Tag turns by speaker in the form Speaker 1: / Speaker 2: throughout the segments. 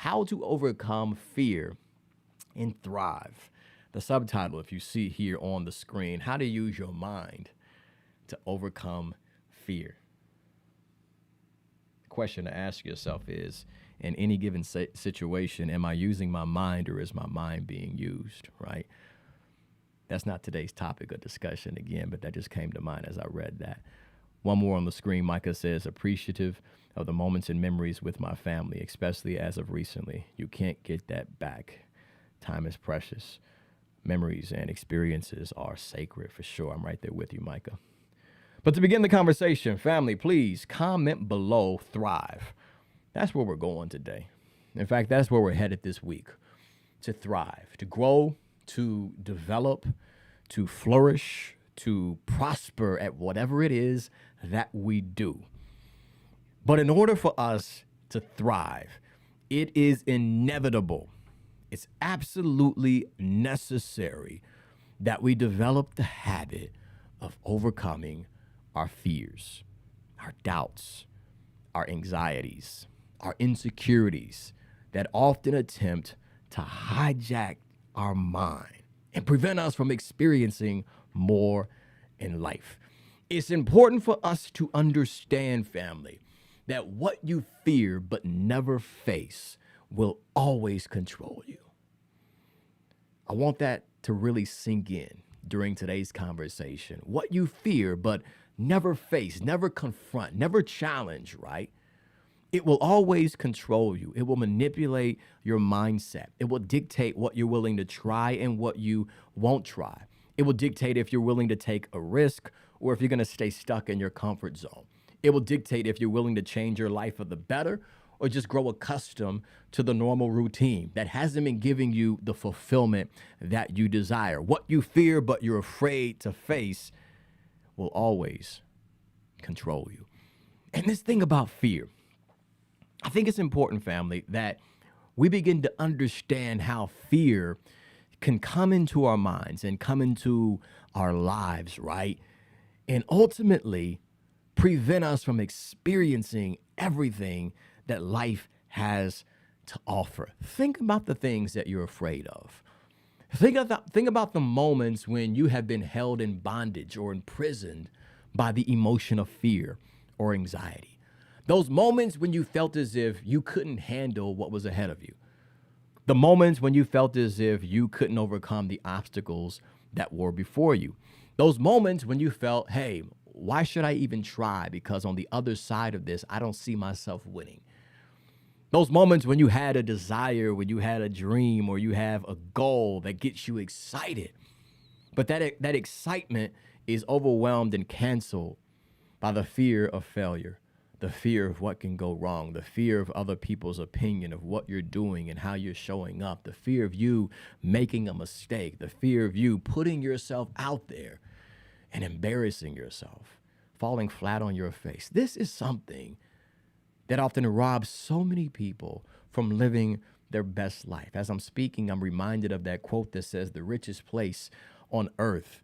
Speaker 1: How to Overcome Fear and Thrive. The subtitle, if you see here on the screen, how to use your mind to overcome fear. The question to ask yourself is, in any given situation, am I using my mind or is my mind being used, right? That's not today's topic of discussion again, but that just came to mind as I read that. One more on the screen, Micah says, appreciative of the moments and memories with my family, especially as of recently. You can't get that back. Time is precious. Memories and experiences are sacred for sure. I'm right there with you, Micah. But to begin the conversation, family, please comment below thrive. That's where we're going today. In fact, that's where we're headed this week. To thrive, to grow, to develop, to flourish, to prosper at whatever it is that we do. But in order for us to thrive, it is inevitable. It's absolutely necessary that we develop the habit of overcoming our fears, our doubts, our anxieties, our insecurities that often attempt to hijack our mind and prevent us from experiencing more in life. It's important for us to understand, family, that what you fear but never face will always control you. I want that to really sink in during today's conversation. What you fear but never face, never confront, never challenge, right? It will always control you. It will manipulate your mindset. It will dictate what you're willing to try and what you won't try. It will dictate if you're willing to take a risk or if you're going to stay stuck in your comfort zone. It will dictate if you're willing to change your life for the better or just grow accustomed to the normal routine that hasn't been giving you the fulfillment that you desire. What you fear but you're afraid to face will always control you. And this thing about fear, I think it's important, family, that we begin to understand how fear can come into our minds and come into our lives, right? And ultimately prevent us from experiencing everything that life has to offer. Think about the things that you're afraid of. Think about the moments when you have been held in bondage or imprisoned by the emotion of fear or anxiety. Those moments when you felt as if you couldn't handle what was ahead of you. The moments when you felt as if you couldn't overcome the obstacles that were before you. Those moments when you felt, hey, why should I even try? Because on the other side of this, I don't see myself winning. Those moments when you had a desire, when you had a dream, or you have a goal that gets you excited, but that excitement is overwhelmed and canceled by the fear of failure, the fear of what can go wrong, the fear of other people's opinion of what you're doing and how you're showing up, the fear of you making a mistake, the fear of you putting yourself out there and embarrassing yourself, falling flat on your face. This is something that often robs so many people from living their best life. As I'm speaking, I'm reminded of that quote that says the richest place on earth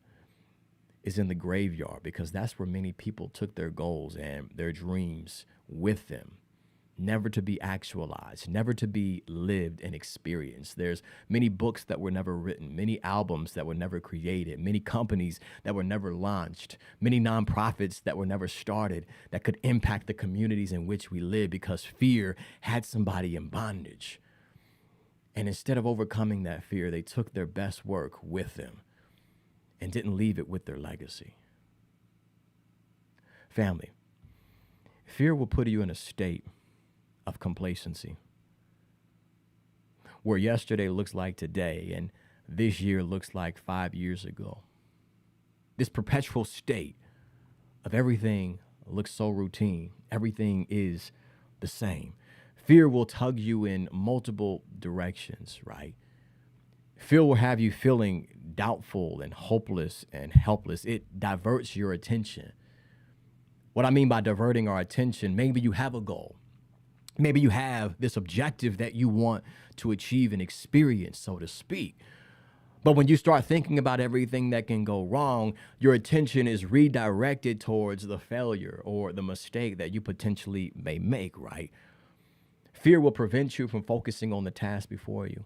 Speaker 1: is in the graveyard, because that's where many people took their goals and their dreams with them, never to be actualized, never to be lived and experienced. There's many books that were never written, many albums that were never created, many companies that were never launched, many nonprofits that were never started that could impact the communities in which we live because fear had somebody in bondage. And instead of overcoming that fear, they took their best work with them and didn't leave it with their legacy. Family, fear will put you in a state of complacency, where yesterday looks like today and this year looks like 5 years ago. This perpetual state of everything looks so routine. Everything is the same. Fear will tug you in multiple directions, right? Fear will have you feeling doubtful and hopeless and helpless. It diverts your attention. What I mean by diverting our attention, maybe you have a goal. Maybe you have this objective that you want to achieve and experience, so to speak. But when you start thinking about everything that can go wrong, your attention is redirected towards the failure or the mistake that you potentially may make, right? Fear will prevent you from focusing on the task before you.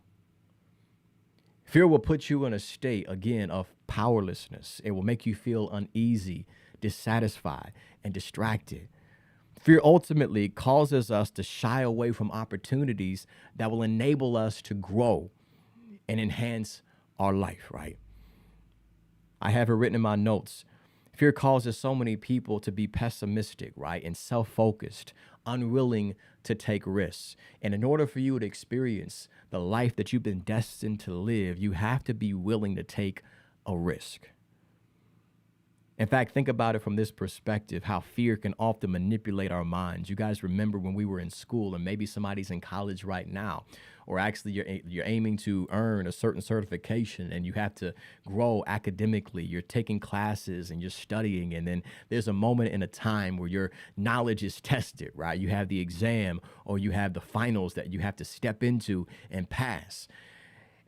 Speaker 1: Fear will put you in a state, again, of powerlessness. It will make you feel uneasy, dissatisfied, and distracted. Fear ultimately causes us to shy away from opportunities that will enable us to grow and enhance our life, right? I have it written in my notes. Fear causes so many people to be pessimistic, right? And self-focused, unwilling to take risks. And in order for you to experience the life that you've been destined to live, you have to be willing to take a risk. In fact, think about it from this perspective, how fear can often manipulate our minds. You guys remember when we were in school, and maybe somebody's in college right now, or actually you're aiming to earn a certain certification and you have to grow academically. You're taking classes and you're studying, and then there's a moment in a time where your knowledge is tested, right? You have the exam or you have the finals that you have to step into and pass.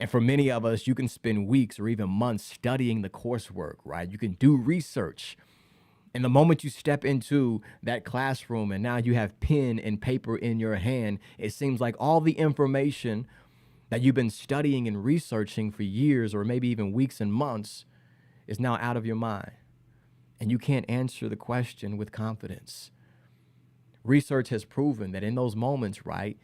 Speaker 1: And for many of us, you can spend weeks or even months studying the coursework, right? You can do research. And the moment you step into that classroom and now you have pen and paper in your hand, it seems like all the information that you've been studying and researching for years or maybe even weeks and months is now out of your mind. And you can't answer the question with confidence. Research has proven that in those moments, right,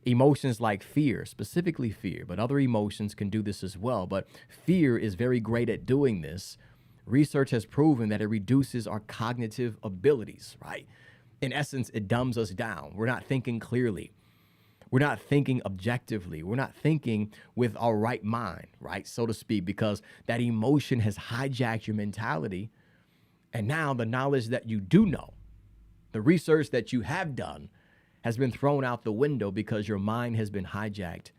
Speaker 1: emotions like fear, specifically fear, but other emotions can do this as well. But fear is very great at doing this. Research has proven that it reduces our cognitive abilities, right? In essence, it dumbs us down. We're not thinking clearly. We're not thinking objectively. We're not thinking with our right mind, right, so to speak, because that emotion has hijacked your mentality. And now the knowledge that you do know, the research that you have done, has been thrown out the window because your mind has been hijacked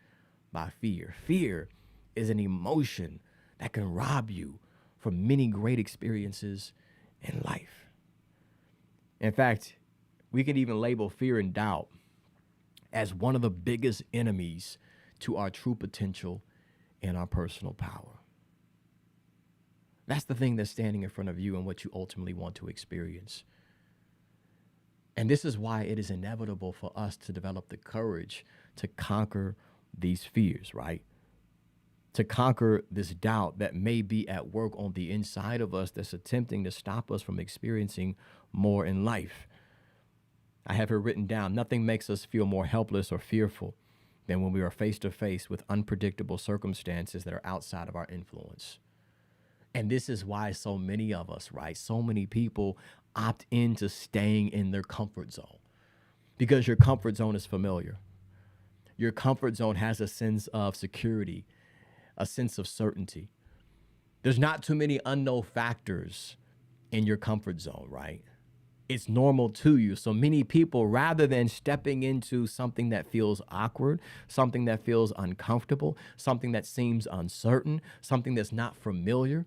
Speaker 1: by fear. Fear is an emotion that can rob you from many great experiences in life. In fact, we can even label fear and doubt as one of the biggest enemies to our true potential and our personal power. That's the thing that's standing in front of you and what you ultimately want to experience. And this is why it is inevitable for us to develop the courage to conquer these fears, right? To conquer this doubt that may be at work on the inside of us that's attempting to stop us from experiencing more in life. I have it written down. Nothing makes us feel more helpless or fearful than when we are face to face with unpredictable circumstances that are outside of our influence. And this is why so many of us, right? So many people opt into staying in their comfort zone because your comfort zone is familiar. Your comfort zone has a sense of security, a sense of certainty. There's not too many unknown factors in your comfort zone, right? It's normal to you. So many people, rather than stepping into something that feels awkward, something that feels uncomfortable, something that seems uncertain, something that's not familiar,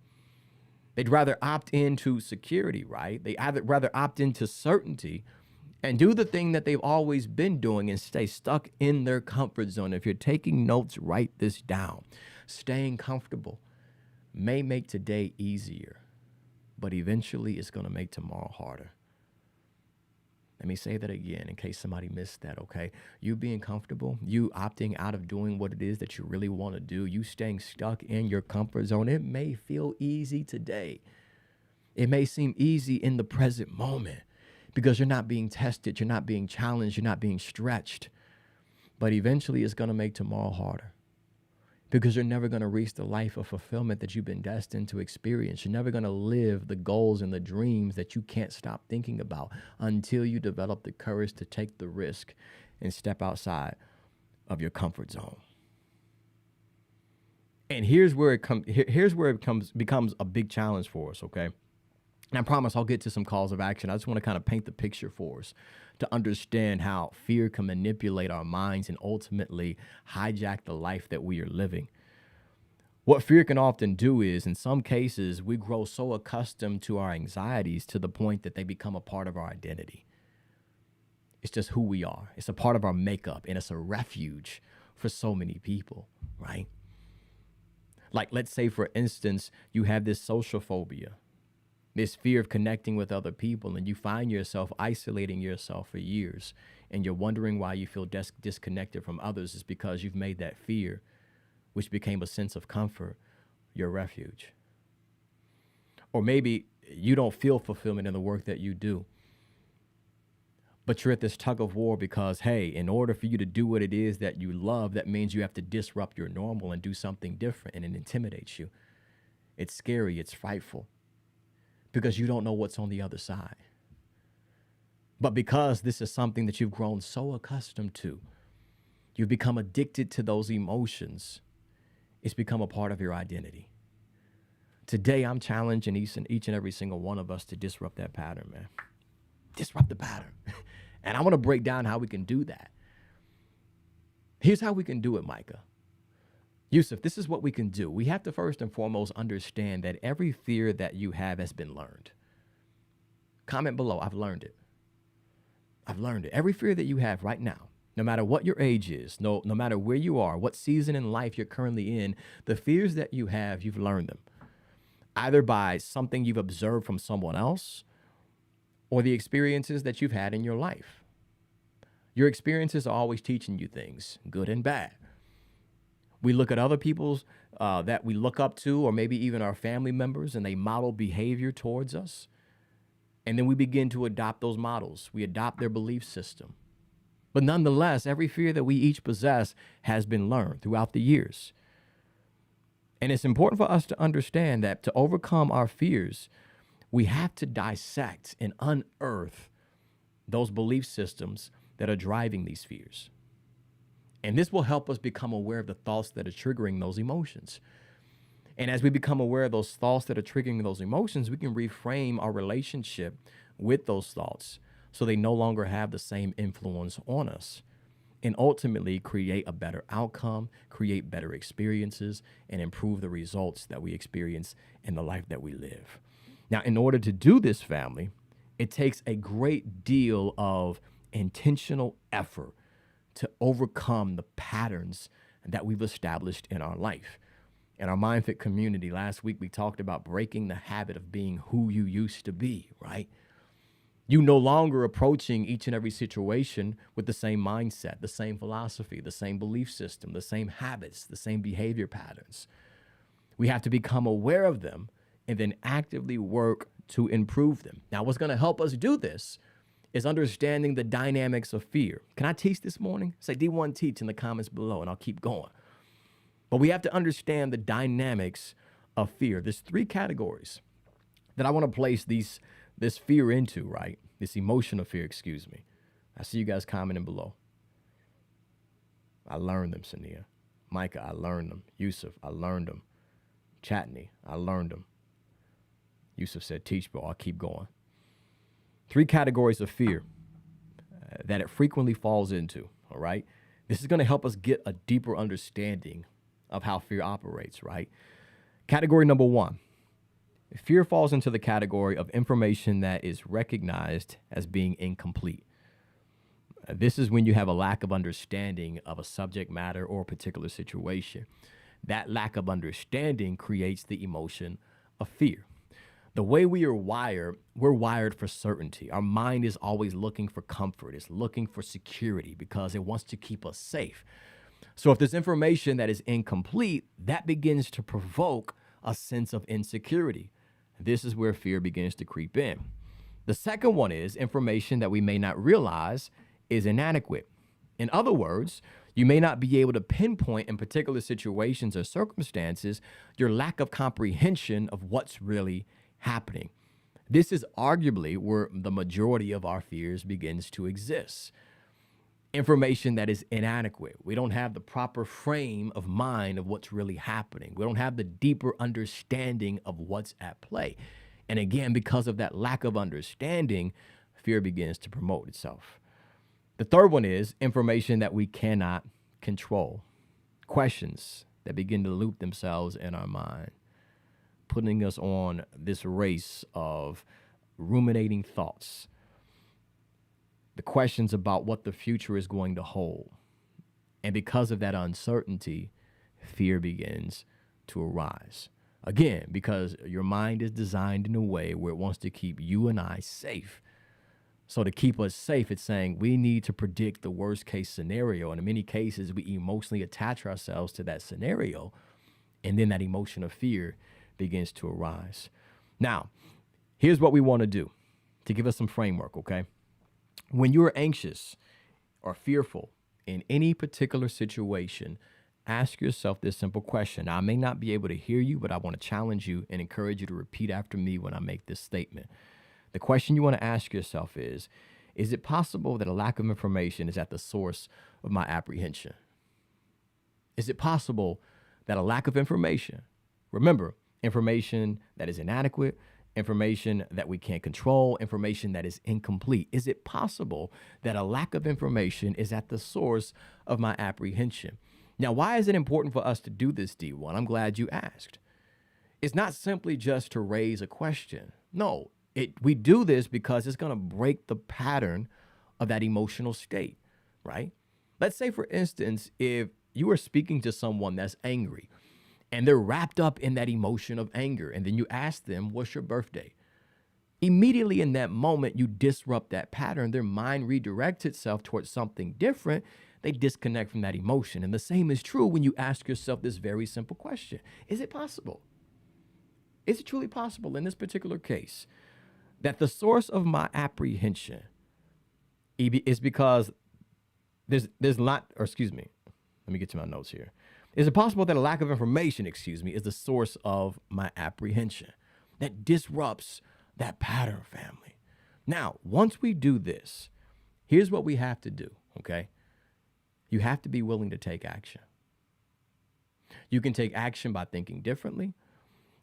Speaker 1: they'd rather opt into security, right? They rather opt into certainty and do the thing that they've always been doing and stay stuck in their comfort zone. If you're taking notes, write this down. Staying comfortable may make today easier, but eventually it's going to make tomorrow harder. Let me say that again in case somebody missed that, okay? You being comfortable, you opting out of doing what it is that you really want to do, you staying stuck in your comfort zone, it may feel easy today. It may seem easy in the present moment because you're not being tested, you're not being challenged, you're not being stretched. But eventually it's going to make tomorrow harder because you're never going to reach the life of fulfillment that you've been destined to experience. You're never going to live the goals and the dreams that you can't stop thinking about until you develop the courage to take the risk and step outside of your comfort zone. And here's where it becomes a big challenge for us, okay? And I promise I'll get to some calls of action. I just want to kind of paint the picture for us to understand how fear can manipulate our minds and ultimately hijack the life that we are living. What fear can often do is, in some cases, we grow so accustomed to our anxieties to the point that they become a part of our identity. It's just who we are. It's a part of our makeup, and it's a refuge for so many people, right? Like, let's say, for instance, you have this social phobia, this fear of connecting with other people, and you find yourself isolating yourself for years and you're wondering why you feel disconnected from others, is because you've made that fear, which became a sense of comfort, your refuge. Or maybe you don't feel fulfillment in the work that you do, but you're at this tug of war because, hey, in order for you to do what it is that you love, that means you have to disrupt your normal and do something different, and it intimidates you. It's scary, it's frightful, because you don't know what's on the other side. But because this is something that you've grown so accustomed to, you've become addicted to those emotions. It's become a part of your identity. Today, I'm challenging each and every single one of us to disrupt that pattern, man. Disrupt the pattern. And I want to break down how we can do that. Here's how we can do it, Micah. Yusuf, this is what we can do. We have to first and foremost understand that every fear that you have has been learned. Comment below, I've learned it. I've learned it. Every fear that you have right now, no matter what your age is, no matter where you are, what season in life you're currently in, the fears that you have, you've learned them. Either by something you've observed from someone else or the experiences that you've had in your life. Your experiences are always teaching you things, good and bad. We look at other people's that we look up to, or maybe even our family members, and they model behavior towards us. And then we begin to adopt those models. We adopt their belief system. But nonetheless, every fear that we each possess has been learned throughout the years. And it's important for us to understand that to overcome our fears, we have to dissect and unearth those belief systems that are driving these fears. And this will help us become aware of the thoughts that are triggering those emotions. And as we become aware of those thoughts that are triggering those emotions, we can reframe our relationship with those thoughts so they no longer have the same influence on us, and ultimately create a better outcome, create better experiences, and improve the results that we experience in the life that we live. Now, in order to do this, family, it takes a great deal of intentional effort to overcome the patterns that we've established in our life. In our MindFit community, last week, we talked about breaking the habit of being who you used to be, right? You no longer approaching each and every situation with the same mindset, the same philosophy, the same belief system, the same habits, the same behavior patterns. We have to become aware of them and then actively work to improve them. Now, what's going to help us do this is understanding the dynamics of fear. Can I teach this morning? Say D1 teach in the comments below, and I'll keep going. But we have to understand the dynamics of fear. There's 3 categories that I want to place this fear into, right? This emotion of fear, excuse me. I see you guys commenting below. I learned them, Sania. Micah, I learned them. Yusuf, I learned them. Chatney, I learned them. Yusuf said, teach, bro. I'll keep going. 3 categories of fear that it frequently falls into, all right? This is going to help us get a deeper understanding of how fear operates, right? Category number 1. Fear falls into the category of information that is recognized as being incomplete. This is when you have a lack of understanding of a subject matter or a particular situation. That lack of understanding creates the emotion of fear. The way we are wired, we're wired for certainty. Our mind is always looking for comfort. It's looking for security because it wants to keep us safe. So if there's information that is incomplete, that begins to provoke a sense of insecurity. This is where fear begins to creep in. The second one is information that we may not realize is inadequate. In other words, you may not be able to pinpoint in particular situations or circumstances your lack of comprehension of what's really happening. This is arguably where the majority of our fears begins to exist. Information that is inadequate. We don't have the proper frame of mind of what's really happening. We don't have the deeper understanding of what's at play. And again, because of that lack of understanding, fear begins to promote itself. The third one is information that we cannot control. Questions that begin to loop themselves in our mind, putting us on this race of ruminating thoughts. The questions about what the future is going to hold. And because of that uncertainty, fear begins to arise. Again, because your mind is designed in a way where it wants to keep you and I safe. So to keep us safe, it's saying we need to predict the worst case scenario. And in many cases, we emotionally attach ourselves to that scenario. And then that emotion of fear begins to arise. Now, here's what we want to do to give us some framework, okay? When you're anxious or fearful in any particular situation, ask yourself this simple question. Now, I may not be able to hear you, but I want to challenge you and encourage you to repeat after me when I make this statement. The question you want to ask yourself is it possible that a lack of information is at the source of my apprehension? Is it possible that a lack of information, remember, information that is inadequate, information that we can't control, information that is incomplete, is it possible that a lack of information is at the source of my apprehension? Now, why is it important for us to do this, D1? I'm glad you asked. It's not simply just to raise a question. No, we do this because it's going to break the pattern of that emotional state, right? Let's say, for instance, if you are speaking to someone that's angry and they're wrapped up in that emotion of anger, and then you ask them, what's your birthday? Immediately in that moment, you disrupt that pattern. Their mind redirects itself towards something different. They disconnect from that emotion. And the same is true when you ask yourself this very simple question. Is it possible? Is it truly possible in this particular case that the source of my apprehension is because there's not, or excuse me, let me get to my notes here. Is it possible that a lack of information, is the source of my apprehension that disrupts that pattern, family? Now, once we do this, here's what we have to do, okay? You have to be willing to take action. You can take action by thinking differently.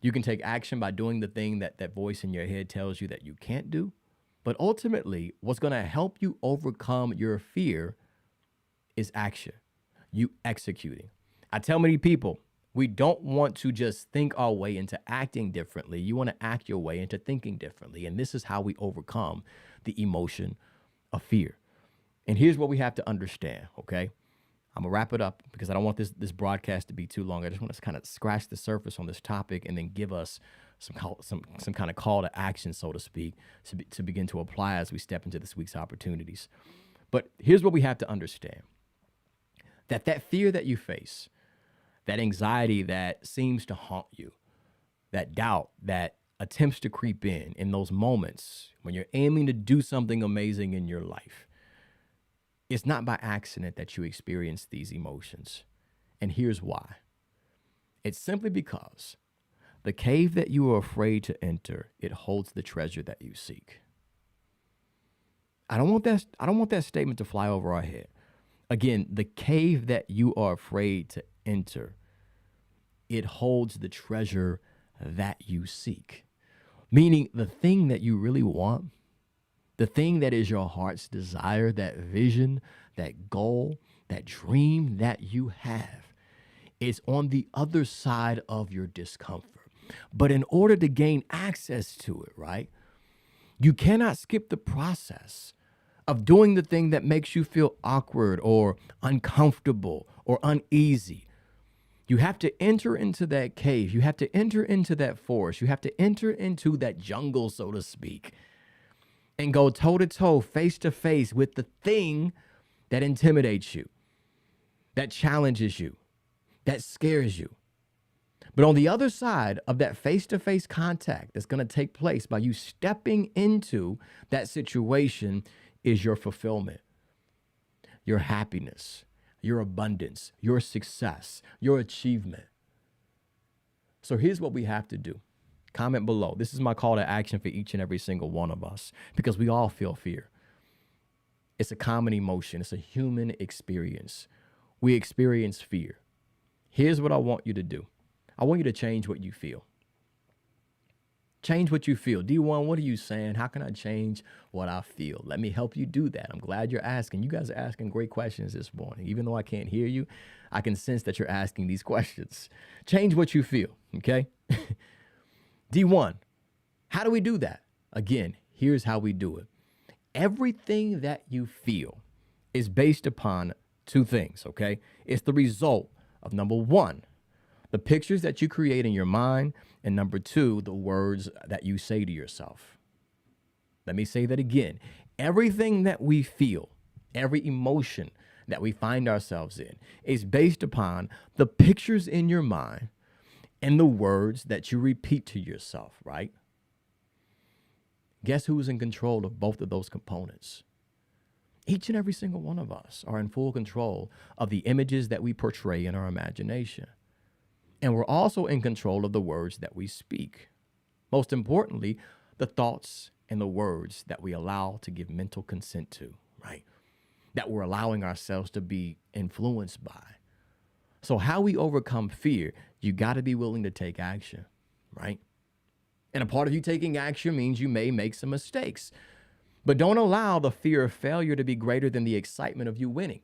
Speaker 1: You can take action by doing the thing that voice in your head tells you that you can't do. But ultimately, what's going to help you overcome your fear is action, you executing. I tell many people, we don't want to just think our way into acting differently. You want to act your way into thinking differently. And this is how we overcome the emotion of fear. And here's what we have to understand, okay? I'm going to wrap it up because I don't want this broadcast to be too long. I just want to kind of scratch the surface on this topic and then give us some kind of call to action, so to speak, to begin to apply as we step into this week's opportunities. But here's what we have to understand. That fear that you face, that anxiety that seems to haunt you, that doubt that attempts to creep in those moments when you're aiming to do something amazing in your life, it's not by accident that you experience these emotions. And here's why. It's simply because the cave that you are afraid to enter, it holds the treasure that you seek. I don't want that statement to fly over our head. Again, the cave that you are afraid to enter, it holds the treasure that you seek. Meaning the thing that you really want, the thing that is your heart's desire, that vision, that goal, that dream that you have, is on the other side of your discomfort. But in order to gain access to it, right, you cannot skip the process of doing the thing that makes you feel awkward or uncomfortable or uneasy. You have to enter into that cave. You have to enter into that forest. You have to enter into that jungle, so to speak, and go toe-to-toe, face-to-face with the thing that intimidates you, that challenges you, that scares you. But on the other side of that face-to-face contact that's going to take place by you stepping into that situation is your fulfillment, your happiness, your abundance, your success, your achievement. So here's what we have to do. Comment below. This is my call to action for each and every single one of us, because we all feel fear. It's a common emotion. It's a human experience. We experience fear. Here's what I want you to do. I want you to change what you feel. Change what you feel. D1, what are you saying? How can I change what I feel? Let me help you do that. I'm glad you're asking. You guys are asking great questions this morning. Even though I can't hear you, I can sense that you're asking these questions. Change what you feel, okay? D1, how do we do that? Again, here's how we do it. Everything that you feel is based upon two things, okay? It's the result of, number one, the pictures that you create in your mind, and number two, the words that you say to yourself. Let me say that again. Everything that we feel, every emotion that we find ourselves in is based upon the pictures in your mind and the words that you repeat to yourself, right? Guess who's in control of both of those components? Each and every single one of us are in full control of the images that we portray in our imagination. And we're also in control of the words that we speak. Most importantly, the thoughts and the words that we allow to give mental consent to, right? That we're allowing ourselves to be influenced by. So how we overcome fear, you got to be willing to take action, right? And a part of you taking action means you may make some mistakes. But don't allow the fear of failure to be greater than the excitement of you winning.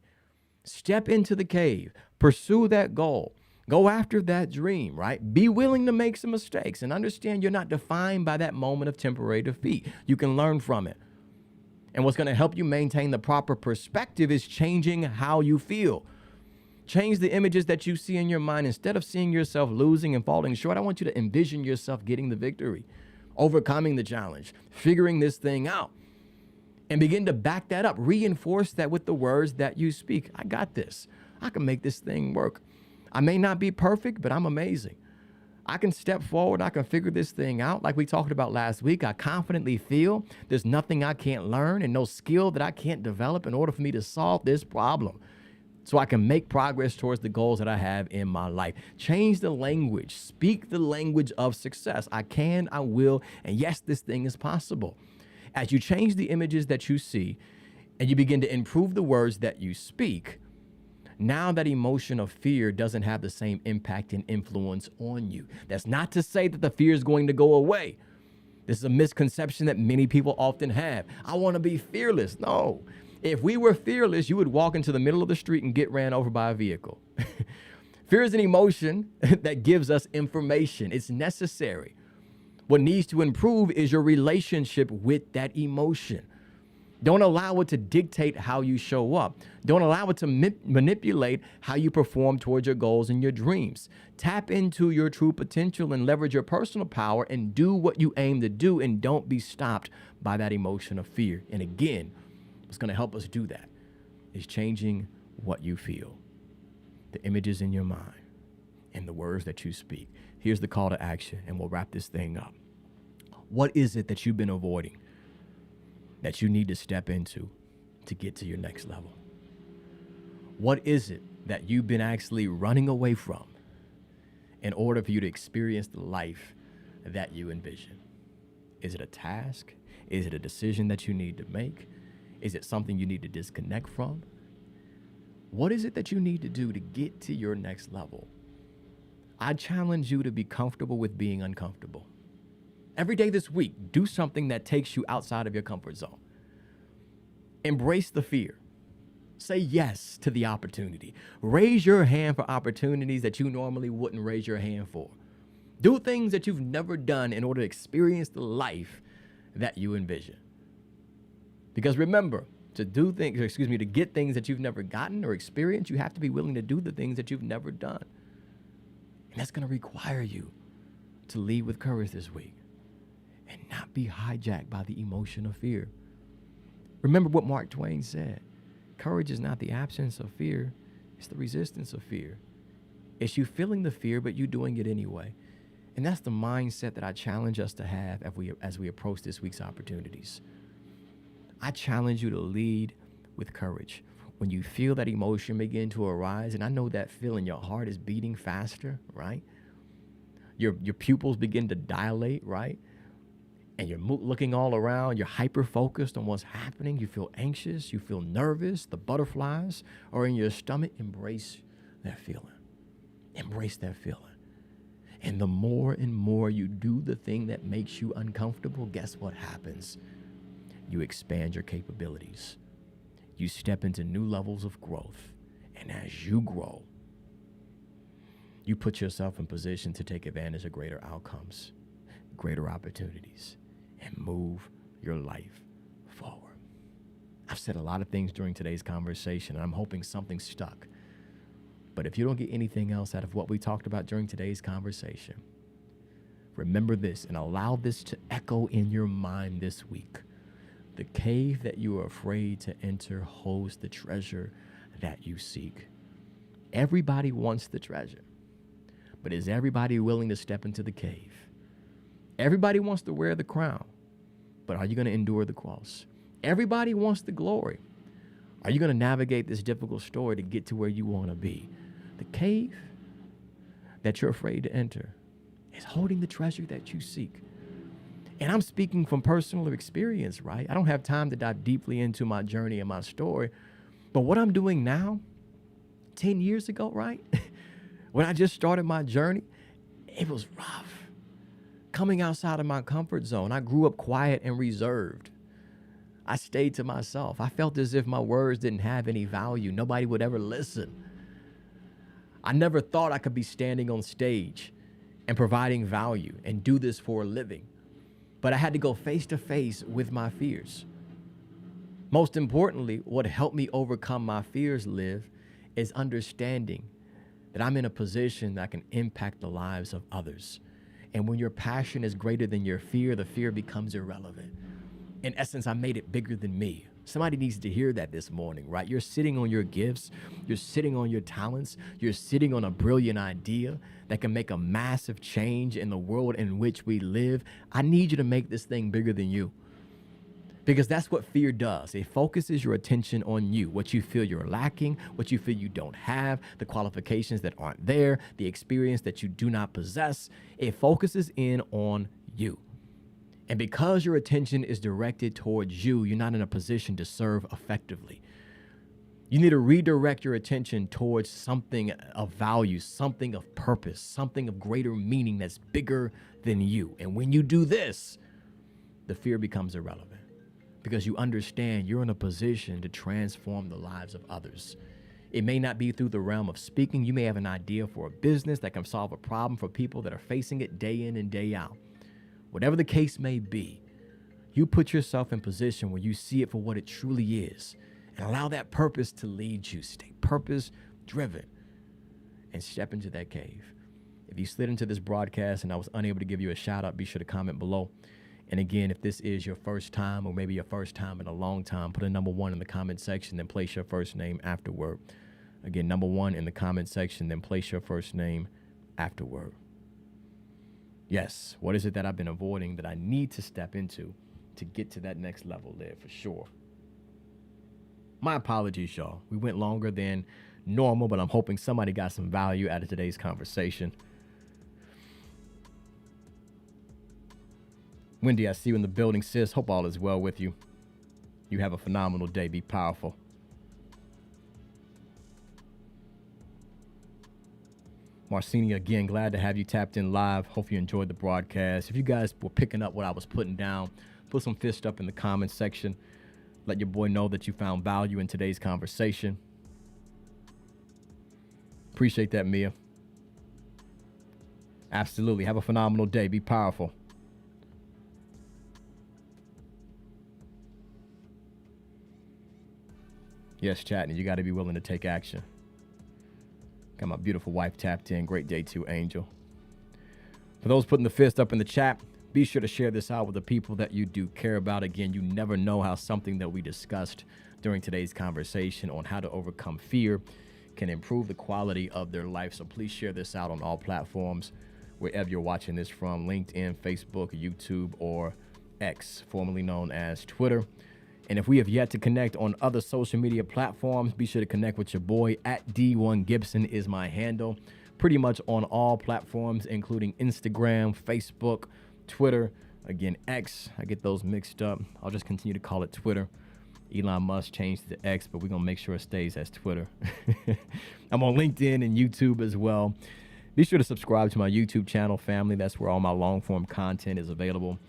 Speaker 1: Step into the cave, pursue that goal, go after that dream, right? Be willing to make some mistakes and understand you're not defined by that moment of temporary defeat. You can learn from it. And what's going to help you maintain the proper perspective is changing how you feel. Change the images that you see in your mind. Instead of seeing yourself losing and falling short, I want you to envision yourself getting the victory, overcoming the challenge, figuring this thing out. And begin to back that up. Reinforce that with the words that you speak. I got this. I can make this thing work. I may not be perfect, but I'm amazing. I can step forward. I can figure this thing out. Like we talked about last week, I confidently feel there's nothing I can't learn and no skill that I can't develop in order for me to solve this problem. So I can make progress towards the goals that I have in my life. Change the language. Speak the language of success. I can, I will, and yes, this thing is possible. As you change the images that you see and you begin to improve the words that you speak, now that emotion of fear doesn't have the same impact and influence on you. That's not to say that the fear is going to go away. This is a misconception that many people often have. I want to be fearless. No. If we were fearless, you would walk into the middle of the street and get ran over by a vehicle. Fear is an emotion that gives us information. It's necessary. What needs to improve is your relationship with that emotion. Don't allow it to dictate how you show up. Don't allow it to manipulate how you perform towards your goals and your dreams. Tap into your true potential and leverage your personal power and do what you aim to do, and don't be stopped by that emotion of fear. And again, what's going to help us do that is changing what you feel, the images in your mind, and the words that you speak. Here's the call to action, and we'll wrap this thing up. What is it that you've been avoiding that you need to step into to get to your next level? What is it that you've been actually running away from in order for you to experience the life that you envision? Is it a task? Is it a decision that you need to make? Is it something you need to disconnect from? What is it that you need to do to get to your next level? I challenge you to be comfortable with being uncomfortable. Every day this week, do something that takes you outside of your comfort zone. Embrace the fear. Say yes to the opportunity. Raise your hand for opportunities that you normally wouldn't raise your hand for. Do things that you've never done in order to experience the life that you envision. Because remember, to get things that you've never gotten or experienced, you have to be willing to do the things that you've never done. And that's going to require you to lead with courage this week and not be hijacked by the emotion of fear. Remember what Mark Twain said. Courage is not the absence of fear. It's the resistance of fear. It's you feeling the fear, but you doing it anyway. And that's the mindset that I challenge us to have as we approach this week's opportunities. I challenge you to lead with courage. When you feel that emotion begin to arise, and I know that feeling, your heart is beating faster, right? Your pupils begin to dilate, right? And you're looking all around, you're hyper-focused on what's happening. You feel anxious, you feel nervous, the butterflies are in your stomach. Embrace that feeling. Embrace that feeling. And the more and more you do the thing that makes you uncomfortable, guess what happens? You expand your capabilities. You step into new levels of growth. And as you grow, you put yourself in position to take advantage of greater outcomes, greater opportunities, and move your life forward. I've said a lot of things during today's conversation, and I'm hoping something stuck. But if you don't get anything else out of what we talked about during today's conversation, remember this and allow this to echo in your mind this week. The cave that you are afraid to enter holds the treasure that you seek. Everybody wants the treasure, but is everybody willing to step into the cave? Everybody wants to wear the crown, but are you going to endure the cross? Everybody wants the glory. Are you going to navigate this difficult story to get to where you want to be? The cave that you're afraid to enter is holding the treasure that you seek. And I'm speaking from personal experience, right? I don't have time to dive deeply into my journey and my story. But what I'm doing now, 10 years ago, right? When I just started my journey, it was rough. Coming outside of my comfort zone, I grew up quiet and reserved. I stayed to myself. I felt as if my words didn't have any value. Nobody would ever listen. I never thought I could be standing on stage and providing value and do this for a living. But I had to go face to face with my fears. Most importantly, what helped me overcome my fears, Liv, is understanding that I'm in a position that can impact the lives of others. And when your passion is greater than your fear, the fear becomes irrelevant. In essence, I made it bigger than me. Somebody needs to hear that this morning, right? You're sitting on your gifts. You're sitting on your talents. You're sitting on a brilliant idea that can make a massive change in the world in which we live. I need you to make this thing bigger than you, because that's what fear does. It focuses your attention on you, what you feel you're lacking, what you feel you don't have, the qualifications that aren't there, the experience that you do not possess. It focuses in on you. And because your attention is directed towards you, you're not in a position to serve effectively. You need to redirect your attention towards something of value, something of purpose, something of greater meaning that's bigger than you. And when you do this, the fear becomes irrelevant, because you understand you're in a position to transform the lives of others. It may not be through the realm of speaking. You may have an idea for a business that can solve a problem for people that are facing it day in and day out. Whatever the case may be, you put yourself in position where you see it for what it truly is and allow that purpose to lead you. Stay purpose-driven and step into that cave. If you slid into this broadcast and I was unable to give you a shout out, be sure to comment below. And again, if this is your first time or maybe your first time in a long time, put a number 1 in the comment section, then place your first name afterward. Again, number 1 in the comment section, then place your first name afterward. Yes, what is it that I've been avoiding that I need to step into to get to that next level there for sure? My apologies, y'all. We went longer than normal, but I'm hoping somebody got some value out of today's conversation. Wendy, I see you in the building, sis. Hope all is well with you. You have a phenomenal day. Be powerful. Marcini, again, glad to have you tapped in live. Hope you enjoyed the broadcast. If you guys were picking up what I was putting down, put some fist up in the comment section. Let your boy know that you found value in today's conversation. Appreciate that, Mia. Absolutely. Have a phenomenal day. Be powerful. Yes, Chatney, you got to be willing to take action. Got my beautiful wife tapped in. Great day too, Angel. For those putting the fist up in the chat, be sure to share this out with the people that you do care about. Again, you never know how something that we discussed during today's conversation on how to overcome fear can improve the quality of their life. So please share this out on all platforms, wherever you're watching this from: LinkedIn, Facebook, YouTube, or X, formerly known as Twitter. And if we have yet to connect on other social media platforms, be sure to connect with your boy. At D1Gibson is my handle. Pretty much on all platforms, including Instagram, Facebook, Twitter, again, X. I get those mixed up. I'll just continue to call it Twitter. Elon Musk changed to X, but we're going to make sure it stays as Twitter. I'm on LinkedIn and YouTube as well. Be sure to subscribe to my YouTube channel, family. That's where all my long-form content is available.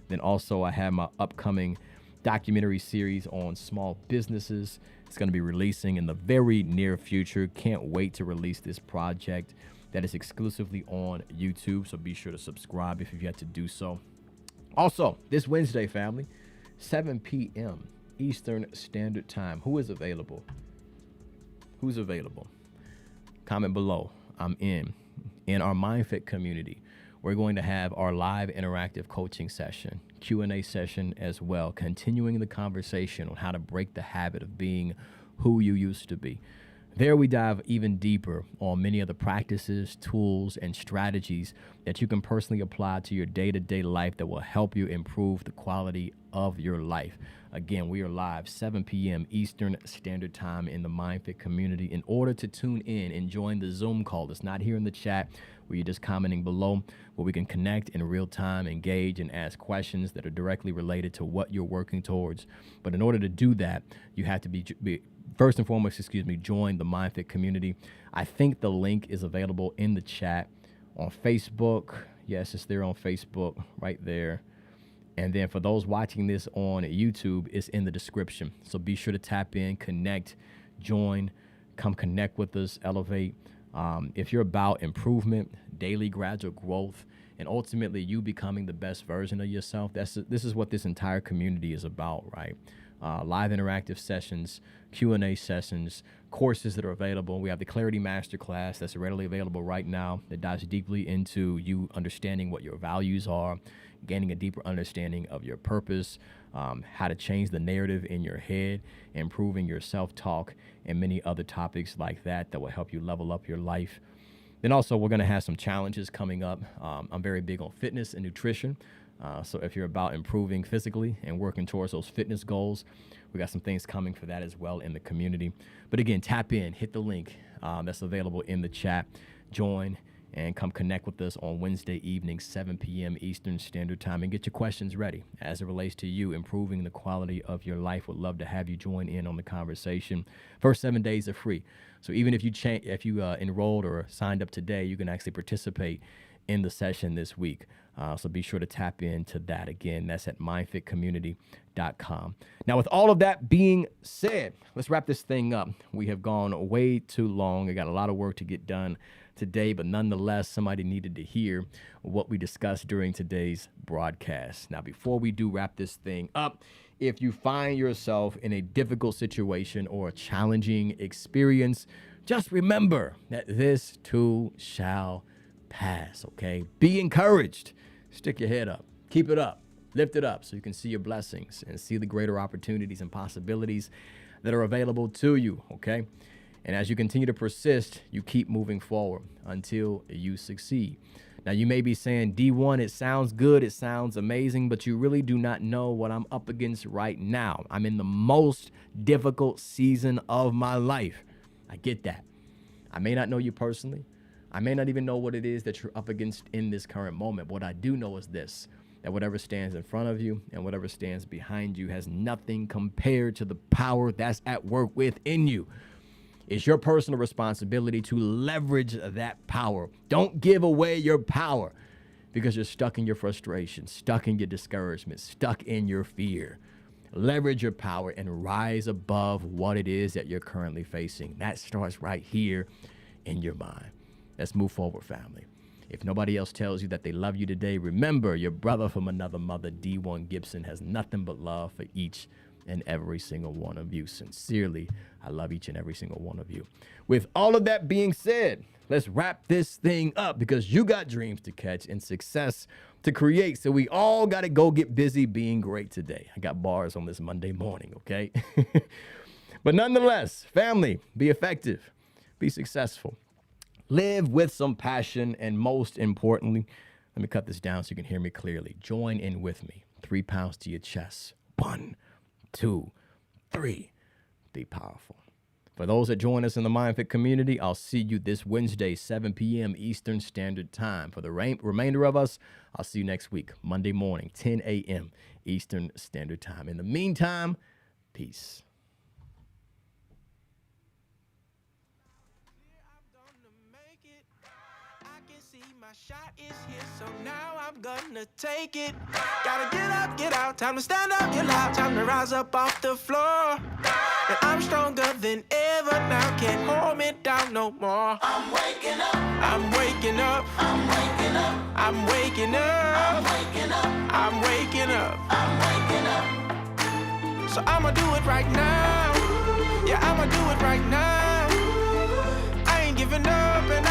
Speaker 1: Then also I have my upcoming documentary series on small businesses. It's going to be releasing in the very near future. Can't wait to release this project that is exclusively on YouTube. So be sure to subscribe if you've yet to do so. Also, this Wednesday, family, 7 p.m. Eastern Standard Time. Who is available? Who's available? Comment below. I'm in our MindFit community. we're going to have our live interactive coaching session, Q&A session as well, continuing the conversation on how to break the habit of being who you used to be. There we dive even deeper on many of the practices, tools, and strategies that you can personally apply to your day-to-day life that will help you improve the quality of your life. Again, we are live 7 p.m. Eastern Standard Time in the MindFit community. In order to tune in and join the Zoom call, it's not here in the chat where you're just commenting below, where we can connect in real time, engage, and ask questions that are directly related to what you're working towards. But in order to do that, you have to be first and foremost, join the MindFit community. I think the link is available in the chat on Facebook. Yes, it's there on Facebook right there. And then for those watching this on YouTube, it's in the description. So be sure to tap in, connect, join, come connect with us, elevate. If you're about improvement, daily gradual growth, and ultimately you becoming the best version of yourself, this is what this entire community is about, right? Live interactive sessions, Q&A sessions, courses that are available. We have the Clarity Masterclass that's readily available right now that dives deeply into you understanding what your values are, gaining a deeper understanding of your purpose, how to change the narrative in your head, improving your self-talk, and many other topics like that will help you level up your life. Then also we're going to have some challenges coming up. I'm very big on fitness and nutrition. So if you're about improving physically and working towards those fitness goals, we got some things coming for that as well in the community. But again, tap in, hit the link that's available in the chat, join, and come connect with us on Wednesday evening, 7 p.m. Eastern Standard Time, and get your questions ready as it relates to you improving the quality of your life. Would love to have you join in on the conversation. First 7 days are free. So even if you enrolled or signed up today, you can actually participate in the session this week. So be sure to tap into that. Again, that's at mindfitcommunity.com. Now, with all of that being said, let's wrap this thing up. We have gone way too long. We got a lot of work to get done today, but nonetheless, somebody needed to hear what we discussed during today's broadcast. Now, before we do wrap this thing up, if you find yourself in a difficult situation or a challenging experience, just remember that this too shall pass, okay? Be encouraged. Stick your head up. Keep it up. Lift it up so you can see your blessings and see the greater opportunities and possibilities that are available to you, okay? And as you continue to persist, you keep moving forward until you succeed. Now, you may be saying, D1, it sounds good, it sounds amazing, but you really do not know what I'm up against right now. I'm in the most difficult season of my life. I get that. I may not know you personally. I may not even know what it is that you're up against in this current moment. What I do know is this, that whatever stands in front of you and whatever stands behind you has nothing compared to the power that's at work within you. It's your personal responsibility to leverage that power. Don't give away your power because you're stuck in your frustration, stuck in your discouragement, stuck in your fear. Leverage your power and rise above what it is that you're currently facing. That starts right here in your mind. Let's move forward, family. If nobody else tells you that they love you today, remember your brother from another mother, D1 Gibson, has nothing but love for each and every single one of you. Sincerely, I love each and every single one of you. With all of that being said, let's wrap this thing up because you got dreams to catch and success to create. So we all got to go get busy being great today. I got bars on this Monday morning, okay? But nonetheless, family, be effective, be successful, live with some passion, and most importantly, let me cut this down so you can hear me clearly. Join in with me. 3 pounds to your chest. 1, 2, 3. Be powerful. For those that join us in the MindFit community, I'll see you this Wednesday, 7 p.m. Eastern Standard Time. For the remainder of us, I'll see you next week, Monday morning, 10 a.m. Eastern Standard Time. In the meantime, peace.
Speaker 2: My shot is here, so now I'm gonna take it. Gotta get up, get out, time to stand up, get loud, time to rise up off the floor. And I'm stronger than ever now, can't hold me down no more. I'm waking up, I'm waking up, I'm waking up, I'm waking up, I'm waking up, I'm waking up, I'm waking up. So I'ma do it right now, yeah, I'ma do it right now. I ain't giving up and